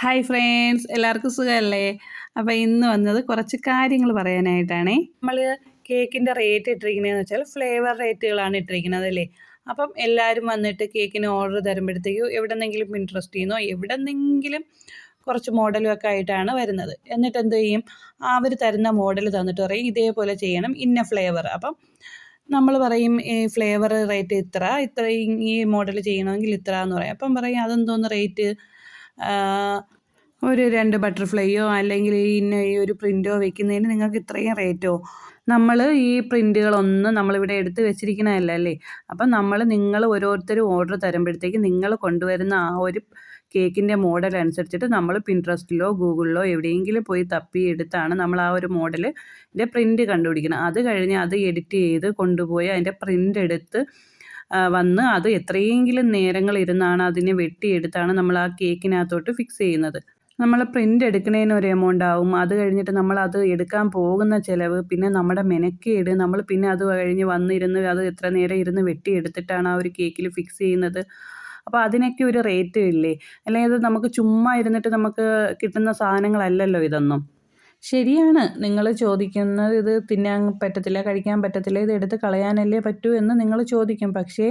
Hi friends, എല്ലാവർക്കും സുഖമല്ലേ? അപ്പോൾ ഇന്ന് വന്നത് കുറച്ച് കാര്യങ്ങൾ പറയാനായിട്ടാണേ. നമ്മൾ കേക്കിൻ്റെ റേറ്റ് ഇട്ടിരിക്കുന്നതെന്ന് വെച്ചാൽ ഫ്ലേവർ റേറ്റുകളാണ് ഇട്ടിരിക്കുന്നത് അല്ലേ. അപ്പം എല്ലാവരും വന്നിട്ട് കേക്കിന് ഓർഡർ തരുമ്പോഴത്തേക്കും എവിടെന്നെങ്കിലും പിൻട്രസ്റ്റിൽ നിന്നോ എവിടെന്നെങ്കിലും കുറച്ച് മോഡലും ഒക്കെ ആയിട്ടാണ് വരുന്നത്. എന്നിട്ട് എന്ത് ചെയ്യും, അവർ തരുന്ന മോഡൽ തന്നിട്ട് പറയും ഇതേപോലെ ചെയ്യണം, ഇന്ന ഫ്ലേവർ. അപ്പം നമ്മൾ പറയും ഈ ഫ്ലേവർ റേറ്റ് ഇത്ര ഈ മോഡൽ ചെയ്യണമെങ്കിൽ ഇത്ര എന്ന് പറയും. അപ്പം പറയും അതെന്തോന്ന് റേറ്റ്, ഒരു 2 ബട്ടർഫ്ലൈയോ അല്ലെങ്കിൽ ഈ ഒരു പ്രിൻ്റോ വെക്കുന്നതിന് നിങ്ങൾക്ക് ഇത്രയും റേറ്റോ? നമ്മൾ ഈ പ്രിൻ്റുകളൊന്നും നമ്മളിവിടെ എടുത്ത് വെച്ചിരിക്കുന്നതല്ല അല്ലേ. അപ്പം നിങ്ങൾ ഓരോരുത്തരും ഓർഡർ തരുമ്പോഴത്തേക്ക് നിങ്ങൾ കൊണ്ടുവരുന്ന ആ ഒരു കേക്കിൻ്റെ മോഡൽ അനുസരിച്ചിട്ട് നമ്മൾ പിൻട്രസ്റ്റിലോ ഗൂഗിളിലോ എവിടെയെങ്കിലും പോയി തപ്പി എടുത്താണ് നമ്മൾ ആ ഒരു മോഡലിൻ്റെ പ്രിൻ്റ് കണ്ടുപിടിക്കണം. അത് കഴിഞ്ഞ് അത് എഡിറ്റ് ചെയ്ത് കൊണ്ടുപോയി അതിൻ്റെ പ്രിൻ്റ് എടുത്ത് വന്ന് അത് എത്രയെങ്കിലും നേരങ്ങൾ ഇരുന്നാണ് അതിനെ വെട്ടിയെടുത്താണ് നമ്മൾ ആ കേക്കിനകത്തോട്ട് ഫിക്സ് ചെയ്യുന്നത്. നമ്മൾ പ്രിൻ്റ് എടുക്കുന്നതിന് ഒരു എമൗണ്ട് ആവും. അത് കഴിഞ്ഞിട്ട് നമ്മളത് എടുക്കാൻ പോകുന്ന ചിലവ്, പിന്നെ നമ്മുടെ മെനക്കേട്, നമ്മൾ പിന്നെ അത് കഴിഞ്ഞ് വന്നിരുന്ന് അത് എത്ര നേരം ഇരുന്ന് വെട്ടിയെടുത്തിട്ടാണ് ആ ഒരു കേക്കിൽ ഫിക്സ് ചെയ്യുന്നത്. അപ്പോൾ അതിനൊക്കെ ഒരു റേറ്റ് ഇല്ലേ? അല്ലെങ്കിൽ അത് നമുക്ക് ചുമ്മാ ഇരുന്നിട്ട് നമുക്ക് കിട്ടുന്ന സാധനങ്ങളല്ലല്ലോ ഇതൊന്നും. ശരിയാണ്, നിങ്ങൾ ചോദിക്കുന്നത് ഇത് തിന്നാൻ പറ്റത്തില്ല, കഴിക്കാൻ പറ്റത്തില്ല, ഇത് എടുത്ത് കളയാനല്ലേ പറ്റൂ എന്ന് നിങ്ങൾ ചോദിക്കും. പക്ഷേ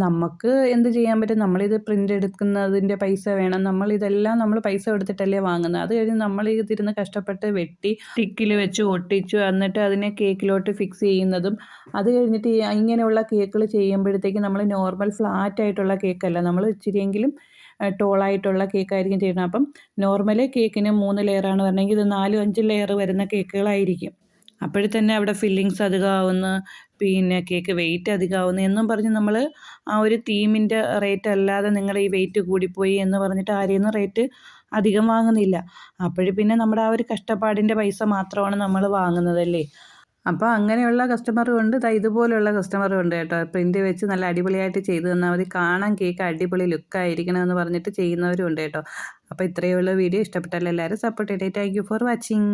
നമുക്ക് എന്ത് ചെയ്യാൻ പറ്റും? നമ്മളിത് പ്രിൻ്റ് എടുക്കുന്നതിൻ്റെ പൈസ വേണം, നമ്മൾ പൈസ കൊടുത്തിട്ടല്ലേ വാങ്ങുന്നത്. അത് കഴിഞ്ഞ് നമ്മൾ ഇതിരുന്ന് കഷ്ടപ്പെട്ട് വെട്ടി സ്റ്റിക്കിൽ വെച്ച് ഒട്ടിച്ചു എന്നിട്ട് അതിനെ കേക്കിലോട്ട് ഫിക്സ് ചെയ്യുന്നതും, അത് കഴിഞ്ഞിട്ട് ഇങ്ങനെയുള്ള കേക്കുകൾ ചെയ്യുമ്പോഴത്തേക്ക് നമ്മൾ നോർമൽ ഫ്ലാറ്റ് ആയിട്ടുള്ള കേക്കല്ല, നമ്മൾ ഇച്ചിരിയെങ്കിലും ടോളായിട്ടുള്ള കേക്കായിരിക്കും ചെയ്യുന്നത്. അപ്പം നോർമൽ കേക്കിന് 3 ലെയറാണ് വരണമെങ്കിൽ ഇത് 4-5 ലെയർ വരുന്ന കേക്കുകളായിരിക്കും. അപ്പോഴത്തന്നെ അവിടെ ഫില്ലിങ്സ് അധികമാവുന്നു, പിന്നെ കേക്ക് വെയിറ്റ് അധികമാവുന്നു എന്നും പറഞ്ഞ് നമ്മൾ ആ ഒരു തീമിൻ്റെ റേറ്റ് അല്ലാതെ നിങ്ങൾ ഈ വെയിറ്റ് കൂടിപ്പോയി എന്ന് പറഞ്ഞിട്ട് ആരെയും നിന്ന് റേറ്റ് അധികം വാങ്ങുന്നില്ല. പിന്നെ നമ്മുടെ ആ ഒരു കഷ്ടപ്പാടിൻ്റെ പൈസ മാത്രമാണ് നമ്മൾ വാങ്ങുന്നതല്ലേ. അപ്പോൾ അങ്ങനെയുള്ള കസ്റ്റമറും ഉണ്ട്, ഇതുപോലെയുള്ള കസ്റ്റമറും ഉണ്ട് കേട്ടോ. പ്രിൻ്റ് വെച്ച് നല്ല അടിപൊളിയായിട്ട് ചെയ്തു തന്നാൽ മതി, കാണാൻ കേക്ക് അടിപൊളി ലുക്കായിരിക്കണമെന്ന് പറഞ്ഞിട്ട് ചെയ്യുന്നവരും ഉണ്ട് കേട്ടോ. അപ്പോൾ ഇത്രയേ ഉള്ളൂ വീഡിയോ. ഇഷ്ടപ്പെട്ടാൽ എല്ലാവരും സപ്പോർട്ട് ചെയ്തേ. Thank you for watching.